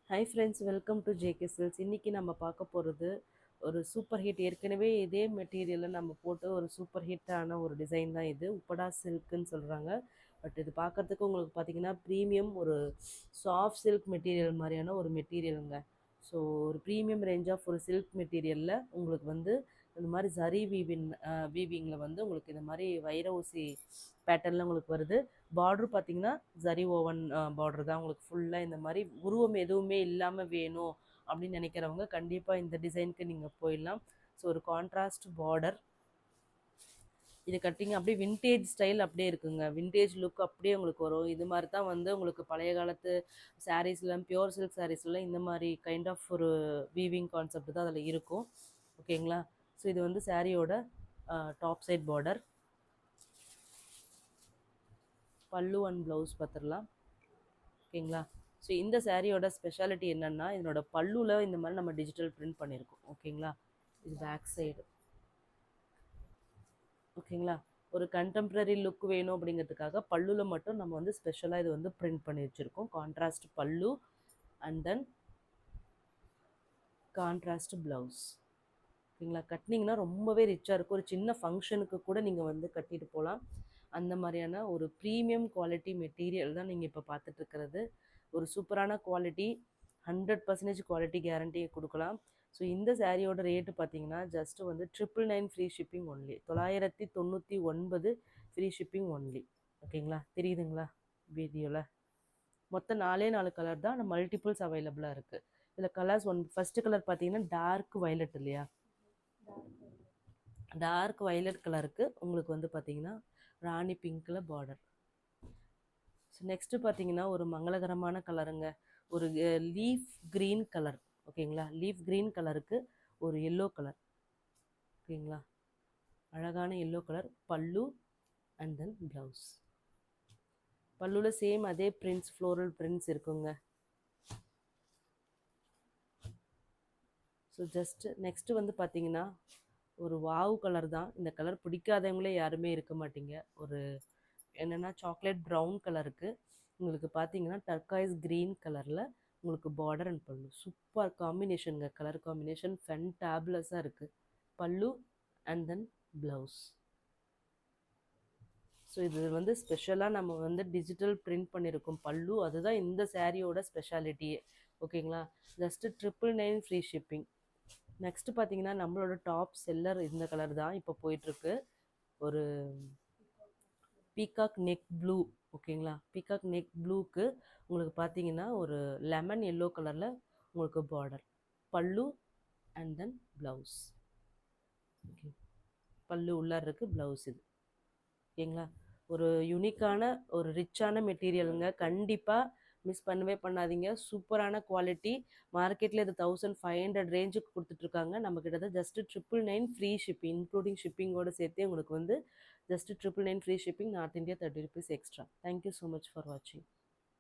Hi friends, welcome to JK silks. இன்றைக்கி நம்ம பார்க்க போகிறது ஒரு சூப்பர் ஹிட். ஏற்கனவே இதே மெட்டீரியலில் நம்ம போட்டு ஒரு சூப்பர் ஹிட்டான ஒரு டிசைன் தான் இது. உப்படா சில்க்குன்னு சொல்கிறாங்க. பட் இது பார்க்குறதுக்கு உங்களுக்கு பார்த்திங்கன்னா ப்ரீமியம் ஒரு சாஃப்ட் சில்க் மெட்டீரியல் மாதிரியான ஒரு மெட்டீரியலுங்க. ஸோ ஒரு ப்ரீமியம் ரேஞ்ச் ஆஃப் ஒரு சில்க் மெட்டீரியலில் உங்களுக்கு வந்து இந்த மாதிரி ஜரி வீவிங்கில் வந்து உங்களுக்கு இந்த மாதிரி வைர ஊசி பேட்டர்னில் உங்களுக்கு வருது. பார்ட்ரு பார்த்தீங்கன்னா ஜரி ஓவன் பார்டர் தான் உங்களுக்கு ஃபுல்லாக. இந்த மாதிரி உருவம் எதுவுமே இல்லாமல் வேணும் அப்படின்னு நினைக்கிறவங்க கண்டிப்பாக இந்த டிசைனுக்கு நீங்கள் போயிடலாம். ஸோ ஒரு கான்ட்ராஸ்ட் பார்டர், இது கட்டிங் அப்படியே வின்டேஜ் ஸ்டைல் அப்படியே இருக்குங்க. வின்டேஜ் லுக் அப்படியே உங்களுக்கு வரும். இது மாதிரி தான் வந்து உங்களுக்கு பழைய காலத்து சாரீஸ்லாம், பியோர் சில்க் சாரீஸ்லாம் இந்த மாதிரி கைண்ட் ஆஃப் ஒரு வீவிங் கான்செப்ட் தான் அதில் இருக்கும். ஓகேங்களா? ஸோ இது வந்து சாரியோட டாப் சைட் பார்டர். பல்லு அண்ட் ப்ளவுஸ் பார்த்துடலாம். ஓகேங்களா? ஸோ இந்த சாரியோட ஸ்பெஷாலிட்டி என்னென்னா, இதனோட பல்லுவில் இந்த மாதிரி நம்ம டிஜிட்டல் பிரிண்ட் பண்ணியிருக்கோம். ஓகேங்களா? இது பேக் சைடு. ஓகேங்களா? ஒரு கண்டெம்ப்ரரி லுக் வேணும் அப்படிங்கிறதுக்காக பல்லுவில் மட்டும் நம்ம வந்து ஸ்பெஷலாக இது வந்து பிரிண்ட் பண்ணி வச்சுருக்கோம். கான்ட்ராஸ்ட் பல்லு அண்ட் தென் கான்ட்ராஸ்ட் ப்ளவுஸ். ஓகேங்களா? கட்டினீங்கன்னா ரொம்பவே ரிச்சாக இருக்கும். ஒரு சின்ன ஃபங்க்ஷனுக்கு கூட நீங்கள் வந்து கட்டிட்டு போகலாம். அந்த மாதிரியான ஒரு ப்ரீமியம் குவாலிட்டி மெட்டீரியல் தான் நீங்கள் இப்போ பார்த்துட்ருக்கிறது. ஒரு சூப்பரான குவாலிட்டி, 100% குவாலிட்டி கேரண்டி கொடுக்கலாம். ஸோ இந்த சாரியோட ரேட்டு பார்த்தீங்கன்னா ஜஸ்ட்டு வந்து 999 free shipping only. 999 free shipping only. ஓகேங்களா? தெரியுதுங்களா வீடியோவில்? மொத்தம் 4 கலர் தான். மல்டிபிள்ஸ் அவைலபிளாக இருக்குது. இதில் கலர்ஸ் ஃபஸ்ட்டு கலர் பார்த்தீங்கன்னா டார்க் வயலட் இல்லையா? டார்க் வயலட் கலருக்கு உங்களுக்கு வந்து பார்த்தீங்கன்னா ராணி பிங்க்கில் பார்டர். ஸோ நெக்ஸ்ட்டு பார்த்தீங்கன்னா ஒரு மங்களகரமான கலருங்க. ஒரு லீஃப் க்ரீன் கலர். ஓகேங்களா? லீஃப் க்ரீன் கலருக்கு ஒரு எல்லோ கலர். ஓகேங்களா? அழகான எல்லோ கலர் பல்லு அண்ட் தென் ப்ளவுஸ். பல்லுவில் சேம் அதே பிரிண்ட்ஸ், ஃப்ளோரல் பிரிண்ட்ஸ் இருக்குங்க. ஸோ ஜஸ்ட்டு நெக்ஸ்ட்டு வந்து பார்த்தீங்கன்னா ஒரு வாவ் கலர் தான். இந்த கலர் பிடிக்காதவங்களே யாருமே இருக்க மாட்டீங்க. ஒரு என்னென்னா சாக்லேட் ப்ரௌன் கலருக்கு உங்களுக்கு பார்த்தீங்கன்னா டர்காய்ஸ் க்ரீன் கலரில் உங்களுக்கு பார்டர் அண்ட் பல்லு. சூப்பர் காம்பினேஷனுங்க. கலர் காம்பினேஷன் ஃபென்டாபுலஸாக இருக்குது. பல்லு அண்ட் தென் ப்ளவுஸ். ஸோ இது வந்து ஸ்பெஷலாக நம்ம வந்து டிஜிட்டல் பிரிண்ட் பண்ணியிருக்கோம் பல்லு. அதுதான் இந்த சாரியோட ஸ்பெஷாலிட்டியே. ஓகேங்களா? Just 999 free shipping. நெக்ஸ்ட்டு பார்த்தீங்கன்னா நம்மளோட டாப் செல்லர் இந்த கலர் தான் இப்போ போயிட்டுருக்கு. ஒரு பீகாக் நெக் ப்ளூ. ஓகேங்களா? பீகாக் நெக் ப்ளூக்கு உங்களுக்கு பார்த்தீங்கன்னா ஒரு லெமன் எல்லோ கலரில் உங்களுக்கு பார்டர். பல்லு அண்ட் தென் ப்ளவுஸ். ஓகே, பல்லு உள்ளார இருக்குது, ப்ளவுஸ் இது. ஓகேங்களா? ஒரு யூனிக்கான ஒரு ரிச்சான மெட்டீரியலுங்க. கண்டிப்பாக மிஸ் பண்ணவே பண்ணாதீங்க. சூப்பரான குவாலிட்டி. மார்க்கெட்டில் இது 1500 ரேஞ்சுக்கு கொடுத்துட்ருக்காங்க. நம்மக்கிட்ட தான் ஜஸ்ட்டு 999 ஃப்ரீ ஷிப்பிங், இன்க்ளூடிங் ஷிப்பிங்கோடு சேர்த்து உங்களுக்கு வந்து just 999 free shipping. North India 30 rupees extra. Thank you so much for வாட்சிங்.